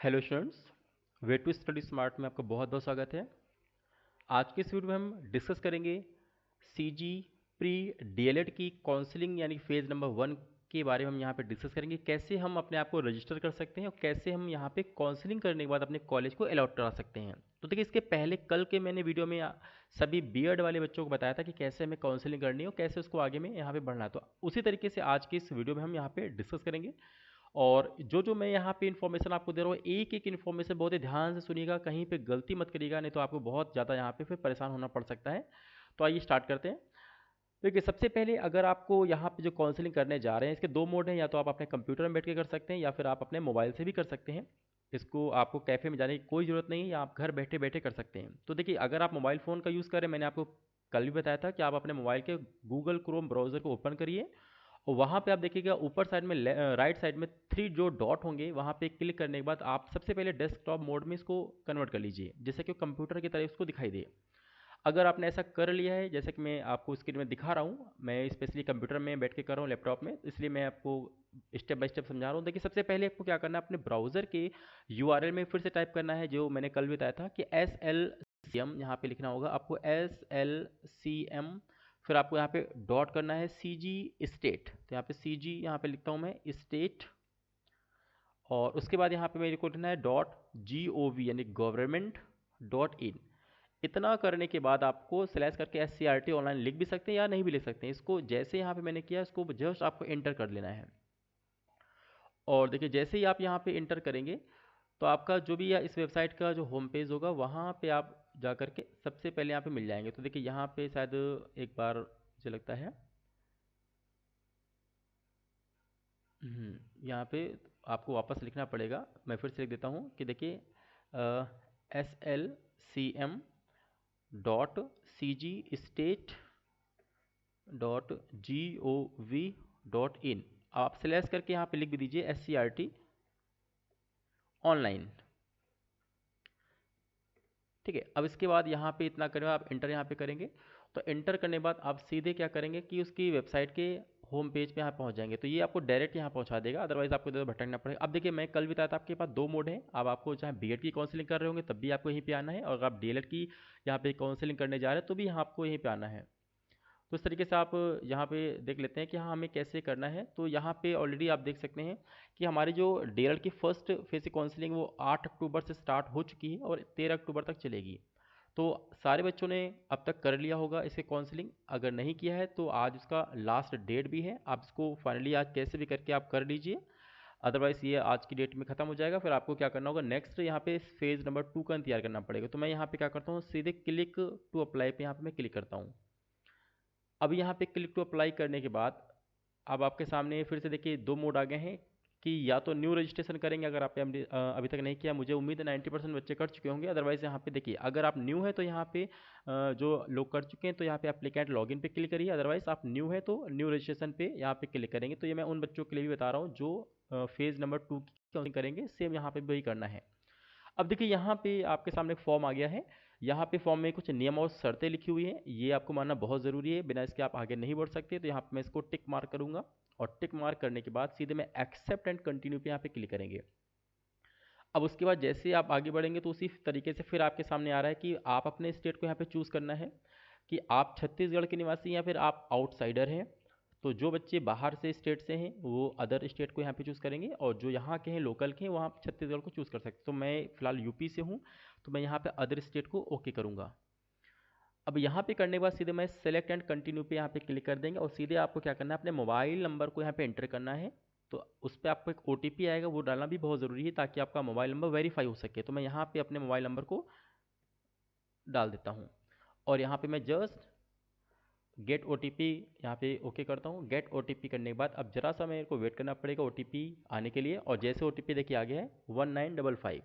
Hello students, way to study smart में आपका बहुत बहुत स्वागत है। आज के इस वीडियो में हम डिस्कस करेंगे सीजी प्री डीएलएड की काउंसलिंग यानी फेज़ नंबर 1 के बारे में हम यहाँ पे डिस्कस करेंगे। कैसे हम अपने आप को रजिस्टर कर सकते हैं और कैसे हम यहाँ पे काउंसलिंग करने के बाद अपने कॉलेज को अलॉट करा सकते हैं। तो देखिए, इसके पहले कल के मैंने वीडियो में सभी बीएड वाले बच्चों को बताया था कि कैसे हमें काउंसलिंग करनी है और कैसे उसको आगे में यहाँ पे बढ़ना है। तो उसी तरीके से आज के इस वीडियो में हम यहाँ पे डिस्कस करेंगे। और जो जो मैं यहाँ पे इन्फॉर्मेशन आपको दे रहा हूँ, एक एक इन्फॉर्मेशन बहुत ही ध्यान से सुनिएगा, कहीं पे गलती मत करिएगा, नहीं तो आपको बहुत ज़्यादा यहाँ पे फिर परेशान होना पड़ सकता है। तो आइए स्टार्ट करते हैं। देखिए, सबसे पहले अगर आपको यहाँ पे जो काउंसलिंग करने जा रहे हैं, इसके दो मोड हैं। या तो आप अपने कंप्यूटर में बैठ के कर सकते हैं या फिर आप अपने मोबाइल से भी कर सकते हैं। इसको आपको कैफ़े में जाने की कोई ज़रूरत नहीं है, या आप घर बैठे बैठे कर सकते हैं। तो देखिए, अगर आप मोबाइल फ़ोन का यूज़ करें, मैंने आपको कल भी बताया था कि आप अपने मोबाइल के गूगल क्रोम ब्राउज़र को ओपन करिए और वहाँ पे आप देखिएगा ऊपर साइड में राइट साइड में 3 जो डॉट होंगे, वहाँ पे क्लिक करने के बाद आप सबसे पहले डेस्कटॉप मोड में इसको कन्वर्ट कर लीजिए, जिससे कि कंप्यूटर की तरह इसको दिखाई दे। अगर आपने ऐसा कर लिया है, जैसे कि मैं आपको स्क्रीन में दिखा रहा हूँ, मैं स्पेशली कंप्यूटर में बैठ के कर रहा हूँ लैपटॉप में, इसलिए मैं आपको स्टेप बाय स्टेप समझा रहा हूँ। देखिए, सबसे पहले आपको क्या करना है, अपने ब्राउज़र के यूआरएल में फिर से टाइप करना है, जो मैंने कल भी बताया था कि SLCM यहाँ पे लिखना होगा आपको, SLCM। फिर आपको यहाँ पे डॉट करना है CG स्टेट, तो यहाँ पे CG यहाँ पे लिखता हूँ मैं स्टेट। और उसके बाद यहाँ पे मेरे को लिखना है .gov यानी गवर्नमेंट .in। इतना करने के बाद आपको स्लैश करके SCRT ऑनलाइन लिख भी सकते हैं या नहीं भी लिख सकते हैं। इसको जैसे यहाँ पे मैंने किया, इसको जस्ट आपको एंटर कर लेना है। और देखिए, जैसे ही आप यहाँ पे एंटर करेंगे तो आपका जो भी इस वेबसाइट का जो होम पेज होगा, वहाँ पे आप जा करके सबसे पहले यहाँ पे मिल जाएंगे। तो देखिए, यहाँ पे शायद एक बार मुझे लगता है यहाँ पे आपको वापस लिखना पड़ेगा। मैं फिर से लिख देता हूँ कि देखिए, SLCM.CG state.gov.in। आप स्लैश करके यहाँ पे लिख भी दीजिए SCRT ऑनलाइन। ठीक है, अब इसके बाद यहाँ पे इतना करें, आप इंटर यहाँ पे करेंगे। तो इंटर करने के बाद आप सीधे क्या करेंगे कि उसकी वेबसाइट के होम पेज पे यहाँ पहुँच जाएंगे। तो ये आपको डायरेक्ट यहाँ पहुँचा देगा, अदरवाइज आपको इधर भटकना पड़ेगा। अब देखिए, मैं कल भी बताया था आपके पास दो मोड हैं। अब आपको चाहे बीएड की काउंसलिंग कर रहे होंगे तब भी आपको यहीं पे आना है, और अगर आप डीएलएड की यहाँ पे काउंसलिंग करने जा रहे हैं तो भी यहाँ आपको यहीं पे आना है। तो इस तरीके से आप यहाँ पे देख लेते हैं कि हाँ, हमें कैसे करना है। तो यहाँ पे ऑलरेडी आप देख सकते हैं कि हमारी जो डीएलएड की फर्स्ट फेज की काउंसलिंग वो 8 अक्टूबर से स्टार्ट हो चुकी है और 13 अक्टूबर तक चलेगी। तो सारे बच्चों ने अब तक कर लिया होगा इसके काउंसलिंग। अगर नहीं किया है तो आज उसका लास्ट डेट भी है, आप इसको फाइनली आज कैसे भी करके आप कर लीजिए, अदरवाइज़ ये आज की डेट में ख़त्म हो जाएगा। फिर आपको क्या करना होगा, नेक्स्ट यहाँ पे फेज़ नंबर 2 का इंतजार करना पड़ेगा। तो मैं यहाँ पे क्या करता हूँ, सीधे क्लिक टू अप्लाई पे यहाँ पे मैं क्लिक करता हूँ। अब यहाँ पे क्लिक टू अप्लाई करने के बाद अब आपके सामने फिर से देखिए दो मोड आ गए हैं कि या तो न्यू रजिस्ट्रेशन करेंगे, अगर आपने अभी तक नहीं किया, मुझे उम्मीद है 90% बच्चे कर चुके होंगे। अदरवाइज़ यहाँ पे देखिए, अगर आप न्यू है तो यहाँ पे जो लोग कर चुके हैं तो यहाँ पे एप्लीकेंट लॉगिन पे क्लिक करिए, अदरवाइज़ आप न्यू है तो न्यू रजिस्ट्रेशन पे यहाँ पे क्लिक करेंगे। तो ये मैं उन बच्चों के लिए भी बता रहा हूँ जो फेज़ नंबर 2 की काउंसलिंग करेंगे, सेम यहाँ पे भी वही करना है। अब देखिए, यहाँ पे आपके सामने एक फॉर्म आ गया है। यहाँ पे फॉर्म में कुछ नियम और शर्तें लिखी हुई हैं, ये आपको मानना बहुत ज़रूरी है, बिना इसके आप आगे नहीं बढ़ सकते। तो यहाँ पे मैं इसको टिक मार्क करूँगा, और टिक मार्क करने के बाद सीधे मैं एक्सेप्ट एंड कंटिन्यू पे यहाँ पे क्लिक करेंगे। अब उसके बाद जैसे ही आप आगे बढ़ेंगे तो उसी तरीके से फिर आपके सामने आ रहा है कि आप अपने स्टेट को यहाँ पे चूज़ करना है कि आप छत्तीसगढ़ के निवासी हैं या फिर आप आउटसाइडर हैं। तो जो बच्चे बाहर से स्टेट से हैं वो अदर स्टेट को यहाँ पे चूज़ करेंगे, और जो यहाँ के हैं लोकल के हैं वहाँ पे छत्तीसगढ़ को चूज़ कर सकते हैं। तो मैं फ़िलहाल यूपी से हूँ, तो मैं यहाँ पे अदर स्टेट को ओके करूँगा। अब यहाँ पे करने के बाद सीधे मैं सेलेक्ट एंड कंटिन्यू पे यहाँ पे क्लिक कर देंगे, और सीधे आपको क्या करना है, अपने मोबाइल नंबर को यहाँ पे एंटर करना है। तो उस पर आपको एक OTP आएगा, वो डालना भी बहुत ज़रूरी है ताकि आपका मोबाइल नंबर वेरीफाई हो सके। तो मैं यहाँ पे अपने मोबाइल नंबर को डाल देता हूँ, और यहाँ पे मैं जस्ट गेट OTP यहाँ पे ओके करता हूँ। गेट OTP करने के बाद अब जरा सा मेरे को वेट करना पड़ेगा OTP आने के लिए, और जैसे OTP देखिए आ गया है 1955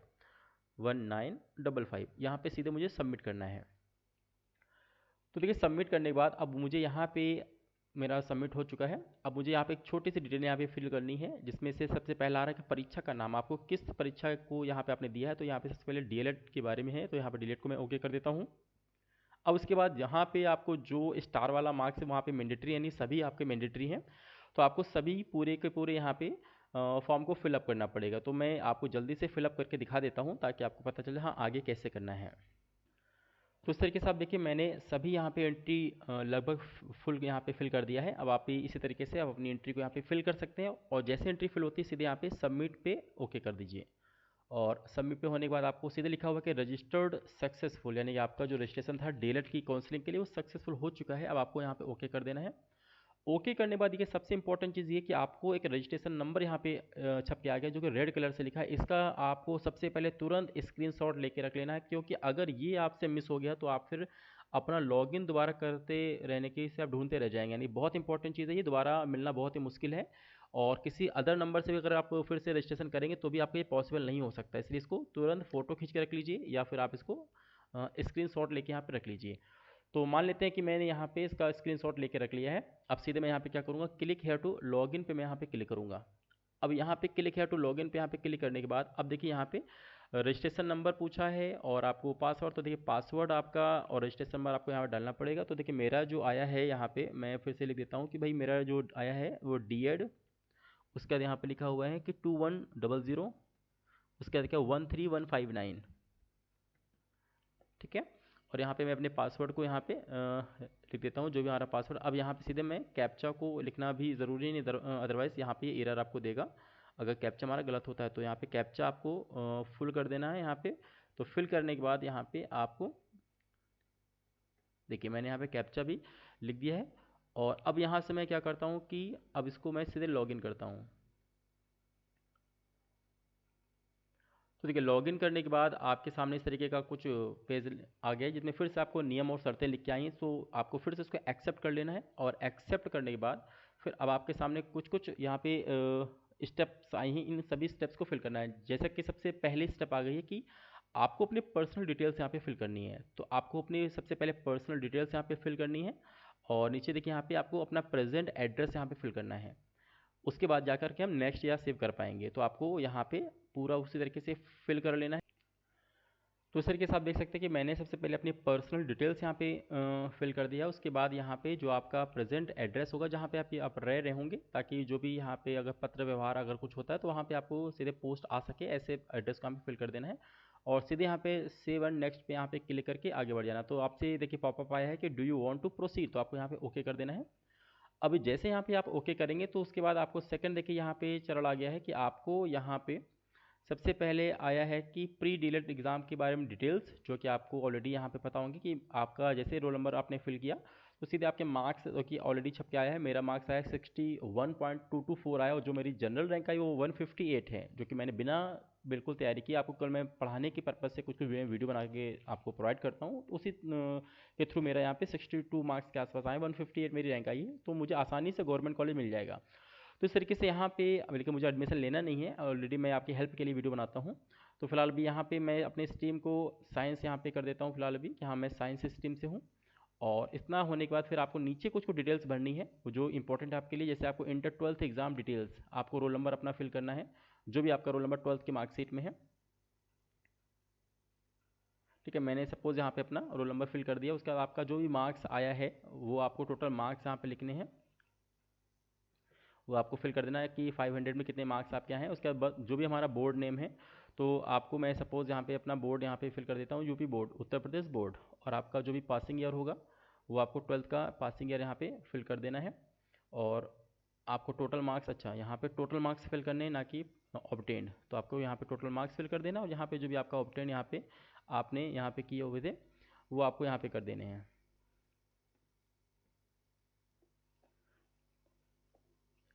1955, यहाँ पे सीधे मुझे सबमिट करना है। तो देखिए, सबमिट करने के बाद अब मुझे यहाँ पे मेरा सबमिट हो चुका है। अब मुझे यहाँ पे एक छोटी सी डिटेल यहाँ पे फिल करनी है, जिसमें से सबसे पहला आ रहा है कि परीक्षा का नाम, आपको किस परीक्षा को यहाँ पे आपने दिया है। तो यहाँ पे सबसे पहले डीएलएड के बारे में है, तो यहाँ पे डीएलएड को मैं ओके कर देता हूँ। अब उसके बाद यहाँ पे आपको जो स्टार वाला मार्क्स है वहाँ पे मैंडेटरी, यानी सभी आपके मैंडेटरी हैं। तो आपको सभी पूरे के पूरे यहाँ पे फॉर्म को फिलअप करना पड़ेगा। तो मैं आपको जल्दी से फिलअप करके दिखा देता हूँ ताकि आपको पता चले हाँ आगे कैसे करना है। तो इस तरीके से आप देखिए मैंने सभी यहाँ पे एंट्री लगभग फुल यहाँ पे फिल कर दिया है। अब आप भी इसी तरीके से आप अपनी एंट्री को यहाँ पे फिल कर सकते हैं और जैसे एंट्री फिल होती है सीधे यहाँ पे सबमिट पे ओके कर दीजिए। और सबमिट पे होने के बाद आपको सीधे लिखा हुआ कि रजिस्टर्ड सक्सेसफुल, यानी कि आपका जो रजिस्ट्रेशन था डीएलएड की काउंसलिंग के लिए वो सक्सेसफुल हो चुका है। अब आपको यहाँ पे ओके कर देना है। ओके करने के बाद ये सबसे इंपॉर्टेंट चीज़ ये कि आपको एक रजिस्ट्रेशन नंबर यहाँ पे छप के आ गया जो कि रेड कलर से लिखा है। इसका आपको सबसे पहले तुरंत स्क्रीनशॉट लेके रख लेना है, क्योंकि अगर ये आपसे मिस हो गया तो आप फिर अपना लॉगिन दोबारा करते रहने के से आप ढूंढते रह जाएंगे। यानी बहुत इंपॉर्टेंट चीज़ है, ये दोबारा मिलना बहुत ही मुश्किल है। और किसी अदर नंबर से भी अगर आप फिर से रजिस्ट्रेशन करेंगे तो भी आपको ये पॉसिबल नहीं हो सकता। इसलिए इसको तुरंत फ़ोटो खींच के रख लीजिए या फिर आप इसको स्क्रीनशॉट लेके यहाँ पे रख लीजिए। तो मान लेते हैं कि मैंने यहाँ पे इसका स्क्रीनशॉट लेके रख लिया है। अब सीधे मैं यहाँ पे क्या करूँगा, क्लिक हेयर टू लॉगिन पे मैं यहाँ पे क्लिक करूँगा। अब यहाँ पे क्लिक हेयर टू लॉगिन पे यहाँ पे क्लिक करने के बाद अब देखिए यहाँ पे रजिस्ट्रेशन नंबर पूछा है और आपको पासवर्ड। तो देखिए पासवर्ड आपका और रजिस्ट्रेशन नंबर आपको यहाँ पर डालना पड़ेगा। तो देखिए मेरा जो आया है यहाँ पे मैं फिर से लिख देता हूँ कि भाई मेरा जो आया है वो डीएड, उसके बाद यहाँ पे लिखा हुआ है कि 2100, उसके बाद देखिए 13159, ठीक है। और यहाँ पे मैं अपने पासवर्ड को यहाँ पे लिख देता हूँ जो भी हमारा पासवर्ड। अब यहाँ पे सीधे मैं कैप्चा को लिखना भी ज़रूरी नहीं, अदरवाइज़ यहाँ पे एरर आपको देगा अगर कैप्चा हमारा गलत होता है। तो यहाँ पे कैप्चा आपको फुल कर देना है यहाँ पे। तो फिल करने के बाद यहाँ पे आपको देखिए मैंने यहाँ पे कैप्चा भी लिख दिया है। और अब यहाँ से मैं क्या करता हूँ कि अब इसको मैं सीधे लॉगिन करता हूँ। तो देखिए लॉगिन करने के बाद आपके सामने इस तरीके का कुछ पेज आ गया है जिसमें फिर से आपको नियम और शर्तें लिख के आई हैं। तो आपको फिर से उसको एक्सेप्ट कर लेना है और एक्सेप्ट करने के बाद फिर अब आपके सामने कुछ कुछ यहाँ पे स्टेप्स आई हैं। इन सभी स्टेप्स को फिल करना है। जैसा कि सबसे पहली स्टेप आ गई है कि आपको अपने पर्सनल डिटेल्स यहाँ पे फिल करनी है। तो आपको अपनी सबसे पहले पर्सनल डिटेल्स यहाँ पे फिल करनी है और नीचे देखिए यहाँ पे आपको अपना प्रेजेंट एड्रेस यहाँ पे फिल करना है। उसके बाद जाकर के हम नेक्स्ट या सेव कर पाएंगे। तो आपको यहाँ पे पूरा उसी तरीके से फिल कर लेना है। तो इस तरीके से आप देख सकते हैं कि मैंने सबसे पहले अपनी पर्सनल डिटेल्स यहाँ पे फिल कर दिया। उसके बाद यहाँ पे जो आपका प्रेजेंट एड्रेस होगा जहाँ पे आप रह रहे होंगे, ताकि जो भी यहाँ पे अगर पत्र व्यवहार अगर कुछ होता है तो वहाँ पे आपको सीधे पोस्ट आ सके, ऐसे एड्रेस को यहाँ पे फिल कर देना है। और सीधे यहाँ पे सेव एंड नेक्स्ट पे यहाँ पे क्लिक करके आगे बढ़ जाना। तो आपसे देखिए पॉपअप आया है कि do you want to proceed, तो आपको यहाँ पे ओके कर देना है। अभी जैसे यहाँ पे आप ओके करेंगे तो उसके बाद आपको सेकंड देखिए यहाँ पे चरण आ गया है कि आपको यहाँ पे सबसे पहले आया है कि प्री डीलेट एग्ज़ाम के बारे में डिटेल्स, जो कि आपको ऑलरेडी यहाँ पे पता होंगी कि आपका जैसे रोल नंबर आपने फिल किया तो सीधे आपके मार्क्स जो कि ऑलरेडी छप के आया है। मेरा मार्क्स आया 61.224 आया और जो मेरी जनरल रैंक आई वो 158 है, जो कि मैंने बिना बिल्कुल तैयारी की आपको कल मैं पढ़ाने की पर्पज़ से कुछ कुछ वीडियो बना के आपको प्रोवाइड करता हूँ। उसी के थ्रू मेरा यहाँ पे 62 मार्क्स के आसपास आए, 158 मेरी रैंक आई है, तो मुझे आसानी से गवर्नमेंट कॉलेज मिल जाएगा। तो इस तरीके से यहाँ पे बल्कि मुझे एडमिशन लेना नहीं है, ऑलरेडी मैं आपकी हेल्प के लिए वीडियो बनाता हूँ। तो फिलहाल भी यहाँ पे मैं अपने स्ट्रीम को साइंस यहाँ पे कर देता हूँ फिलहाल अभी कि हाँ मैं साइंस स्ट्रीम से हूँ। और इतना होने के बाद फिर आपको नीचे कुछ कुछ डिटेल्स भरनी है जो इंपॉर्टेंट है आपके लिए। जैसे आपको इंटर 12th एग्जाम डिटेल्स, आपको रोल नंबर अपना फिल करना है जो भी आपका रोल नंबर 12th की मार्कशीट में है, ठीक है। मैंने सपोज यहाँ पे अपना रोल नंबर फिल कर दिया। उसके बाद आपका जो भी मार्क्स आया है वो आपको टोटल मार्क्स यहाँ पे लिखने हैं, वो आपको फिल कर देना है कि 500 में कितने मार्क्स आपके यहाँ हैं। उसके बाद जो भी हमारा बोर्ड नेम है तो आपको मैं सपोज़ यहाँ पे अपना बोर्ड यहाँ पे फिल कर देता हूँ, UP board, Uttar Pradesh board. और आपका जो भी पासिंग ईयर होगा वो आपको 12th का पासिंग ईयर यहाँ पे फिल कर देना है। और आपको टोटल मार्क्स, अच्छा यहाँ पे टोटल मार्क्स फिल करने हैं ना कि ऑब्टेंड, तो आपको यहाँ पे टोटल मार्क्स फिल कर देना। और यहाँ पे जो भी आपका ऑब्टेंड यहाँ पे आपने यहाँ पे किए हुए थे वो आपको यहाँ पे कर देने हैं,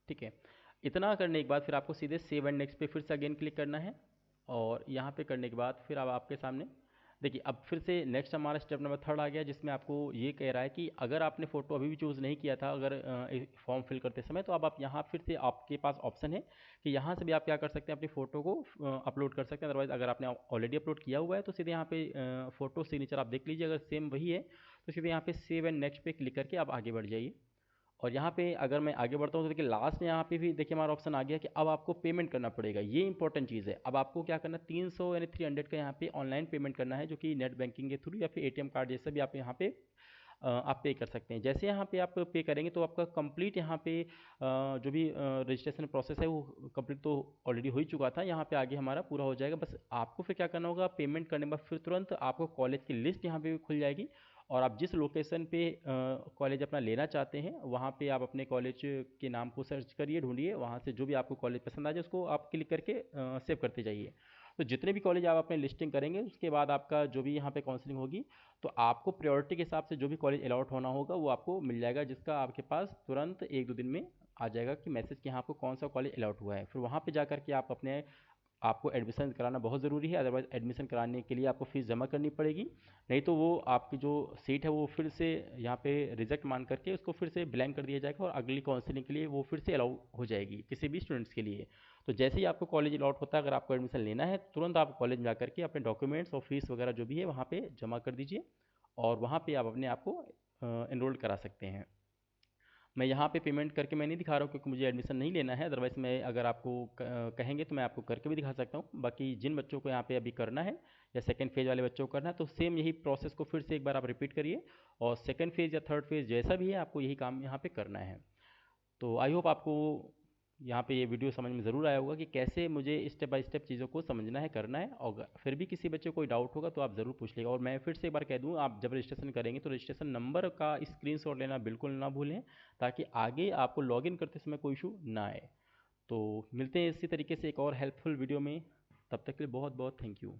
ठीक है। इतना करने के बाद फिर आपको सीधे सेव एंड नेक्स्ट पे फिर से अगेन क्लिक करना है। और यहाँ पे करने के बाद फिर अब आपके सामने देखिए अब फिर से नेक्स्ट हमारा स्टेप नंबर 3 आ गया, जिसमें आपको ये कह रहा है कि अगर आपने फ़ोटो अभी भी चूज़ नहीं किया था अगर फॉर्म फिल करते समय, तो अब आप यहाँ फिर से आपके पास ऑप्शन है कि यहाँ से भी आप क्या कर सकते हैं, अपनी फ़ोटो को अपलोड कर सकते हैं। अदरवाइज़ अगर आपने ऑलरेडी अपलोड किया हुआ है तो सीधे यहाँ पे फ़ोटो सिग्नेचर आप देख लीजिए, अगर सेम वही है तो सीधे यहाँ पे सेव एंड नेक्स्ट पे क्लिक करके आप आगे बढ़ जाइए। और यहाँ पे अगर मैं आगे बढ़ता हूँ तो देखिए लास्ट में यहाँ पे भी देखिए हमारा ऑप्शन आ गया कि अब आपको पेमेंट करना पड़ेगा। ये इंपॉर्टेंट चीज़ है। अब आपको क्या करना है, 300 यानी 300 का यहाँ पे ऑनलाइन पेमेंट करना है, जो कि नेट बैंकिंग के थ्रू या फिर एटीएम कार्ड जैसे भी आप यहाँ पे आप पे कर सकते हैं। जैसे यहाँ पे आप पे करेंगे तो आपका कंप्लीट यहाँ पे जो भी रजिस्ट्रेशन प्रोसेस है वो कंप्लीट तो ऑलरेडी हो ही चुका था, यहाँ पे आगे हमारा पूरा हो जाएगा। बस आपको फिर क्या करना होगा, पेमेंट करने के बाद फिर तुरंत आपको कॉलेज की लिस्ट यहाँ पे खुल जाएगी, और आप जिस लोकेशन पे कॉलेज अपना लेना चाहते हैं वहाँ पे आप अपने कॉलेज के नाम को सर्च करिए, ढूंढिए, वहाँ से जो भी आपको कॉलेज पसंद आ जाए उसको आप क्लिक करके सेव करते जाइए। तो जितने भी कॉलेज आप अपने लिस्टिंग करेंगे उसके बाद आपका जो भी यहाँ पे काउंसलिंग होगी, तो आपको प्रायोरिटी के हिसाब से जो भी कॉलेज अलॉट होना होगा वो आपको मिल जाएगा, जिसका आपके पास तुरंत 1-2 दिन में आ जाएगा कि मैसेज कि हाँ आपको कौन सा कॉलेज अलॉट हुआ है। फिर वहाँ पे जा कर के आप अपने आपको एडमिशन कराना बहुत ज़रूरी है, अदरवाइज़ एडमिशन कराने के लिए आपको फ़ीस जमा करनी पड़ेगी, नहीं तो वो आपकी जो सीट है वो फिर से यहाँ पे रिजेक्ट मान करके उसको फिर से ब्लैंक कर दिया जाएगा, और अगली काउंसलिंग के लिए वो फिर से अलाउ हो जाएगी किसी भी स्टूडेंट्स के लिए। तो जैसे ही आपको कॉलेज अलॉट होता है, अगर आपको एडमिशन लेना है तुरंत आप कॉलेज में जा करके अपने डॉक्यूमेंट्स और फीस वगैरह जो भी है वहाँ पे जमा कर दीजिए, और वहाँ पे आप अपने आप को एनरोल करा सकते हैं। मैं यहाँ पे पेमेंट करके मैं नहीं दिखा रहा हूँ क्योंकि मुझे एडमिशन नहीं लेना है, अदरवाइज़ मैं अगर आपको कहेंगे तो मैं आपको करके भी दिखा सकता हूँ। बाकी जिन बच्चों को यहाँ पे अभी करना है या सेकंड फेज़ वाले बच्चों को करना है तो सेम यही प्रोसेस को फिर से एक बार आप रिपीट करिए, और सेकंड फेज़ या थर्ड फेज़ जैसा भी है आपको यही काम यहाँ पे करना है। तो आई होप आपको यहाँ पे ये वीडियो समझ में ज़रूर आया होगा कि कैसे मुझे स्टेप बाय स्टेप चीज़ों को समझना है, करना है, और फिर भी किसी बच्चे को कोई डाउट होगा तो आप ज़रूर पूछ लेगा। और मैं फिर से एक बार कह दूँ, आप जब रजिस्ट्रेशन करेंगे तो रजिस्ट्रेशन नंबर का स्क्रीनशॉट लेना बिल्कुल ना भूलें, ताकि आगे आपको लॉगिन करते समय कोई इशू ना आए। तो मिलते हैं इसी तरीके से एक और हेल्पफुल वीडियो में, तब तक के लिए बहुत बहुत थैंक यू।